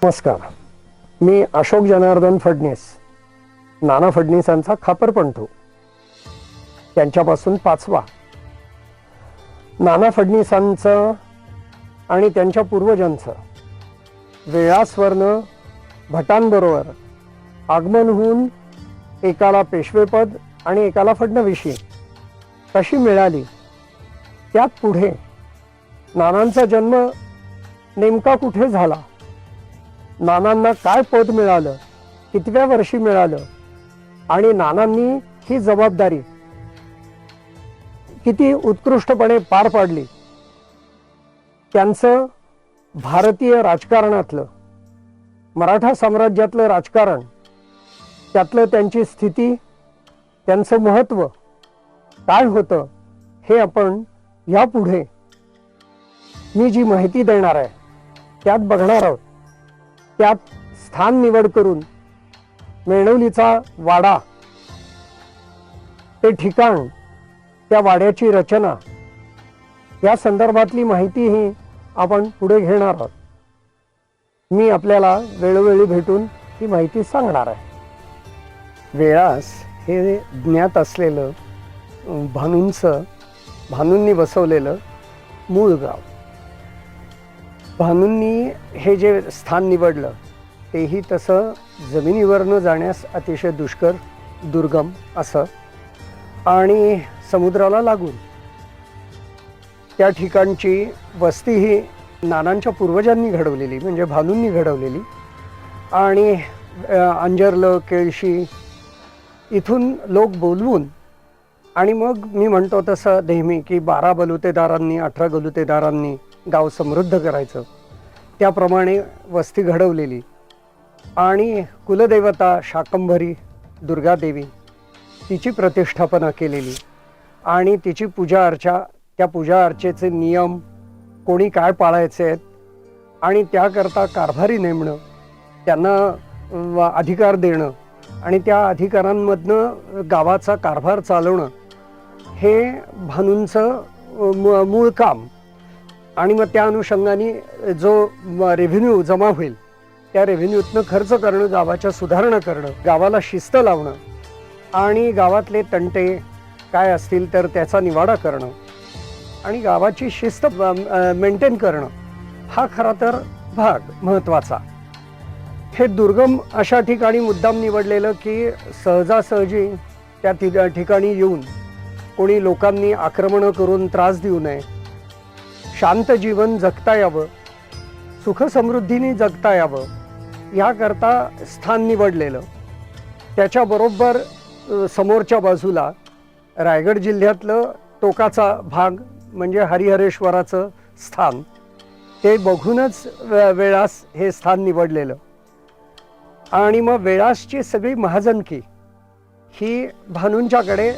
नमस्कार, मी अशोक जनार्दन फडणीस, नाना फडणीसांचा खापरपंथू, त्यांच्यापासून पाचवा. नाना फडणीसांचं आणि त्यांच्या पूर्वजांचं वेळास्वर्ण भटांबरोबर आगमन होऊन एकाला पेशवेपद आणि एकाला फडणवीशी कशी मिळाली, त्यात पुढे नानांचा जन्म नेमका कुठे झाला, नानांना काय पद मिळालं, कितव्या वर्षी मिळालं आणि नानांनी ही जबाबदारी किती उत्कृष्टपणे पार पाडली, त्यांचं भारतीय राजकारणातलं, मराठा साम्राज्यातलं राजकारण, त्यातलं त्यांची स्थिती, त्यांचं महत्त्व काय होतं, हे आपण यापुढे मी जी माहिती देणार आहे त्यात बघणार आहोत. त्यात स्थान निवड करून मेणवलीचा वाडा, ते ठिकाण, त्या वाड्याची रचना, या संदर्भातली माहिती ही आपण पुढे घेणार आहोत. मी आपल्याला वेळोवेळी भेटून ही माहिती सांगणार आहे. वेळास हे ज्ञात असलेलं भानूंनी बसवलेलं मूळ गाव. भानूंनी हे जे स्थान निवडलं तेही तसं जमिनीवरनं जाण्यास अतिशय दुष्कर, दुर्गम असं आणि समुद्राला लागून. त्या ठिकाणची वस्ती ही नानांच्या पूर्वजांनी घडवलेली, म्हणजे भानूंनी घडवलेली. आणि अंजर्लं, केळशी इथून लोक बोलवून, आणि मग मी म्हणतो तसं नेहमी की 12 बलुतेदारांनी, 18 गलुतेदारांनी गाव समृद्ध करायचं, त्याप्रमाणे वस्ती घडवलेली. आणि कुलदेवता शाकंभरी दुर्गादेवी, तिची प्रतिष्ठापना केलेली आणि तिची पूजा अर्चा, त्या पूजा अर्चेचे नियम, कोणी काय पाळायचे आहेत आणि त्याकरता कारभारी नेमणं, त्यांना अधिकार देणं आणि त्या अधिकारांमधनं गावाचा कारभार चालवणं, हे भानूंचं मूळ काम. आणि मग त्या अनुषंगाने जो रेव्हेन्यू जमा होईल त्या रेव्हेन्यूतनं खर्च करणं, गावाच्या सुधारणा करणं, गावाला शिस्त लावणं आणि गावातले तंटे काय असतील तर त्याचा निवाडा करणं आणि गावाची शिस्त मेंटेन करणं, हा खरा तर भाग महत्त्वाचा. हे दुर्गम अशा ठिकाणी मुद्दाम निवडलेलं की सहजासहजी त्या ठिकाणी येऊन कोणी लोकांनी आक्रमणं करून त्रास देऊ नये, शांत जीवन जगता यावं, सुखसमृद्धीने जगता यावं, याकरता स्थान निवडलेलं. त्याच्याबरोबर समोरच्या बाजूला रायगड जिल्ह्यातलं टोकाचा भाग म्हणजे हरिहरेश्वराचं स्थान, ते बघूनच वेळास हे स्थान निवडलेलं. आणि मग वेळासची सगळी महाजनकी ही भानूंच्याकडे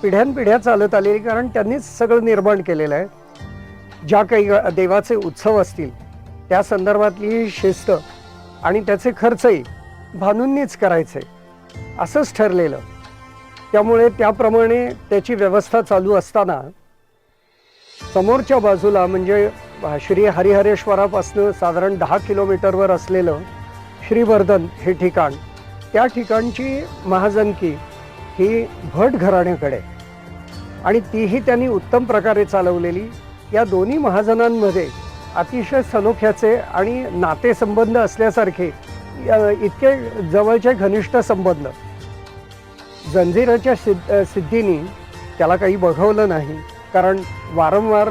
पिढ्यानपिढ्या चालत आलेली, कारण त्यांनीच सगळं निर्माण केलेलं आहे. ज्या काही देवाचे उत्सव असतील त्या संदर्भातली शिस्त आणि त्याचे खर्चही भानूंनीच करायचे असंच ठरलेलं. त्यामुळे त्याप्रमाणे त्याची व्यवस्था चालू असताना समोरच्या बाजूला म्हणजे श्री हरिहरेश्वरापासून साधारण 10 किलोमीटरवर असलेलं श्रीवर्धन हे ठिकाण, त्या ठिकाणची महाजनकी ही भट घराण्याकडे, आणि तीही त्यांनी उत्तम प्रकारे चालवलेली. या दोन्ही महाजनांमध्ये अतिशय सलोख्याचे आणि नातेसंबंध असल्यासारखे इतके जवळचे घनिष्ठ संबंध. जंजिराच्या सिद्धीने त्याला काही बघवलं नाही, कारण वारंवार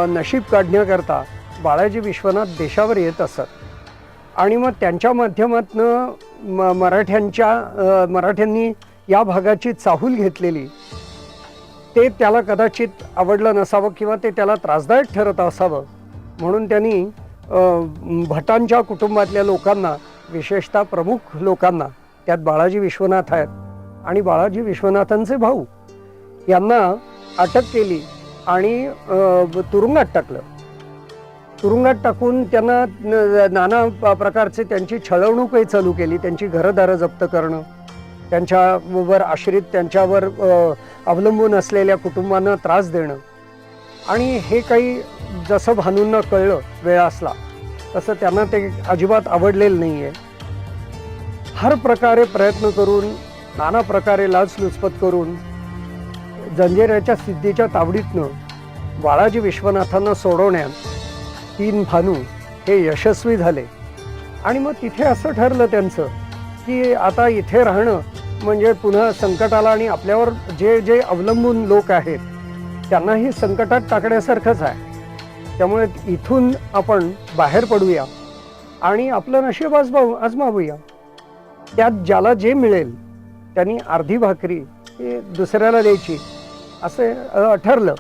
नशीब काढण्याकरता बाळाजी विश्वनाथ देशावर येत असत. आणि मग त्यांच्या माध्यमातनं मराठ्यांनी या भागाची चाहूल घेतलेली, ते त्याला कदाचित आवडलं नसावं किंवा ते त्याला त्रासदायक ठरत असावं, म्हणून त्यांनी भटांच्या कुटुंबातल्या लोकांना, विशेषतः प्रमुख लोकांना, त्यात बाळाजी विश्वनाथ आहेत आणि बाळाजी विश्वनाथांचे भाऊ, यांना अटक केली आणि तुरुंगात टाकलं. तुरुंगात टाकून त्यांना नाना प्रकारचे त्यांची छळवणूकही चालू केली. त्यांची घरदारं जप्त करणं, त्यांच्यावर आश्रित, त्यांच्यावर अवलंबून असलेल्या कुटुंबांना त्रास देणं. आणि हे काही जसं भानूंना कळलं वेळासला, तसं त्यांना ते अजिबात आवडलेलं नाही आहे. हर प्रकारे प्रयत्न करून, नाना प्रकारे लाचलुचपत करून जंजिऱ्याच्या सिद्धीच्या तावडीतनं बाळाजी विश्वनाथांना सोडवण्यात 3 भानू हे यशस्वी झाले. आणि मग तिथे असं ठरलं त्यांचं की आता इथे राहणं म्हणजे पुन्हा संकटाला, आणि आपल्यावर जे जे अवलंबून लोक आहेत त्यांनाही संकटात टाकण्यासारखंच आहे. त्यामुळे इथून आपण बाहेर पडूया आणि आपलं नशीब आजमावूया. त्यात ज्याला जे मिळेल त्यांनी अर्धी भाकरी ही दुसऱ्याला द्यायची असं ठरलं.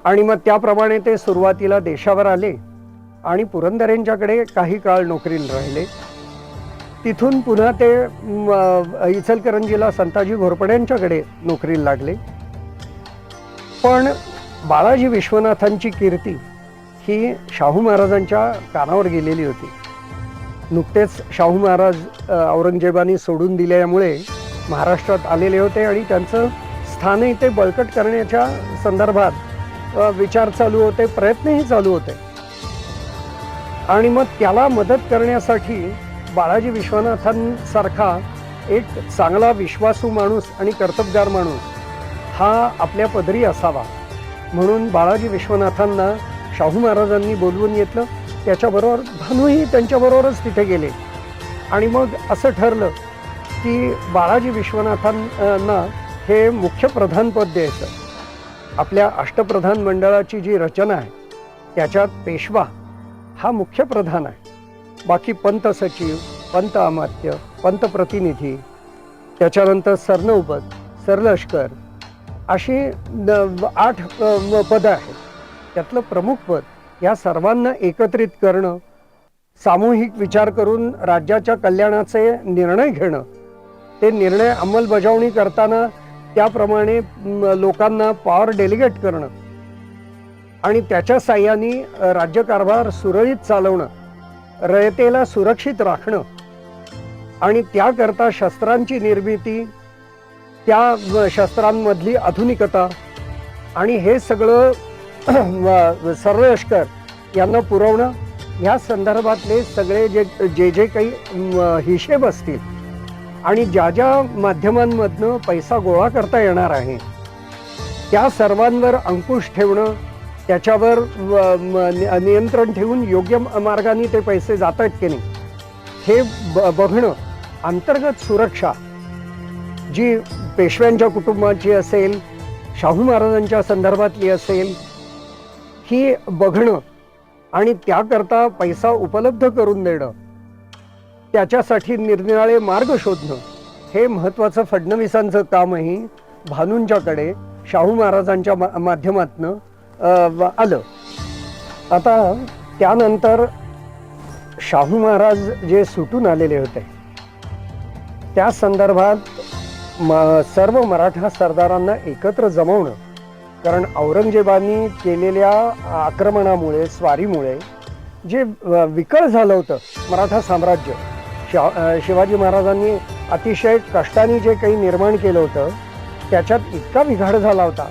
आणि मग त्याप्रमाणे ते सुरुवातीला देशावर आले आणि पुरंदरेंच्याकडे काही काळ नोकरीला राहिले. तिथून पुन्हा ते इचलकरंजीला संताजी घोरपड्यांच्याकडे नोकरीला लागले. पण बाळाजी विश्वनाथांची कीर्ती ही शाहू महाराजांच्या कानावर गेलेली होती. नुकतेच शाहू महाराज औरंगजेबाने सोडून दिल्यामुळे महाराष्ट्रात आलेले होते आणि त्यांचं स्थानही ते बळकट करण्याच्या संदर्भात विचार चालू होते, प्रयत्नही चालू होते. आणि मग त्याला मदत करण्यासाठी बाळाजी विश्वनाथांसारखा एक चांगला विश्वासू माणूस आणि कर्तबगार माणूस हा आपल्या पदरी असावा म्हणून बाळाजी विश्वनाथांना शाहू महाराजांनी बोलवून घेतलं. त्याच्याबरोबर भानूही त्यांच्याबरोबरच तिथे गेले. आणि मग असं ठरलं की बाळाजी विश्वनाथांना हे मुख्य प्रधानपद द्यायचं. आपल्या अष्टप्रधान मंडळाची जी रचना आहे त्याच्यात पेशवा हा मुख्य प्रधान आहे. बाकी पंत सचिव, पंत अमात्य, पंत प्रतिनिधी, त्याच्यानंतर सरनौबत, सरलष्कर अशी 8 पदं आहेत. त्यातलं प्रमुख पद या सर्वांना एकत्रित करणं, सामूहिक विचार करून राज्याच्या कल्याणाचे निर्णय घेणं, ते निर्णय अंमलबजावणी करताना त्याप्रमाणे लोकांना पॉवर डेलिगेट करणं आणि त्याच्या साह्याने राज्यकारभार सुरळीत चालवणं, रयतेला सुरक्षित राखणं आणि त्याकरता शस्त्रांची निर्मिती, त्या शस्त्रांमधली आधुनिकता आणि हे सगळं सर्वलष्कर यांना पुरवणं, ह्या संदर्भातले सगळे जे काही हिशेब असतील आणि ज्या ज्या माध्यमांमधनं पैसा गोळा करता येणार आहे त्या सर्वांवर अंकुश ठेवणं, त्याच्यावर नियंत्रण ठेवून योग्य मार्गाने ते पैसे जात आहेत की नाही हे बघणं. अंतर्गत सुरक्षा जी पेशव्यांच्या कुटुंबाची असेल, शाहू महाराजांच्या संदर्भातली असेल, ही बघणं आणि त्याकरता पैसा उपलब्ध करून देणं, त्याच्यासाठी निरनिराळे मार्ग शोधणं, हे महत्त्वाचं फडणवीसांचं कामही भानूंच्याकडे शाहू महाराजांच्या माध्यमातनं आलं. आता त्यानंतर शाहू महाराज जे सुटून आलेले होते त्या संदर्भात सर्व मराठा सरदारांना एकत्र जमवणं, कारण औरंगजेबानी केलेल्या आक्रमणामुळे, स्वारीमुळे जे विकळ झालं होतं मराठा साम्राज्य, शिवाजी महाराजांनी अतिशय कष्टाने जे काही निर्माण केलं होतं त्याच्यात इतका बिघाड झाला होता.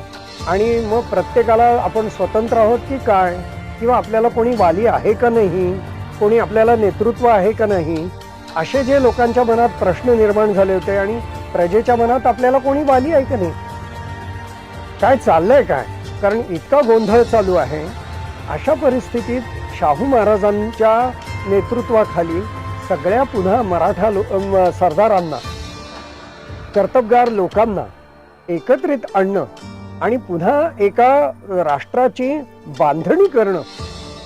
आणि मग प्रत्येकाला आपण स्वतंत्र आहोत की काय, किंवा आपल्याला कोणी वाली आहे का नाही, कोणी आपल्याला नेतृत्व आहे का नाही, असे जे लोकांच्या मनात प्रश्न निर्माण झाले होते. आणि प्रजेच्या मनात आपल्याला कोणी वाली आहे का नाही, काय चाललंय काय, कारण इतका गोंधळ चालू आहे. अशा परिस्थितीत शाहू महाराजांच्या नेतृत्वाखाली सगळ्या पुन्हा मराठा सरदारांना, कर्तबगार लोकांना एकत्रित आणणं आणि पुन्हा एका राष्ट्राची बांधणी करणं,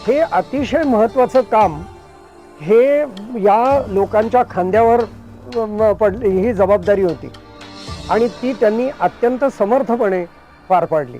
हे अतिशय महत्त्वाचं काम हे या लोकांच्या खांद्यावर पडली, ही जबाबदारी होती आणि ती त्यांनी अत्यंत समर्थपणे पार पाडली.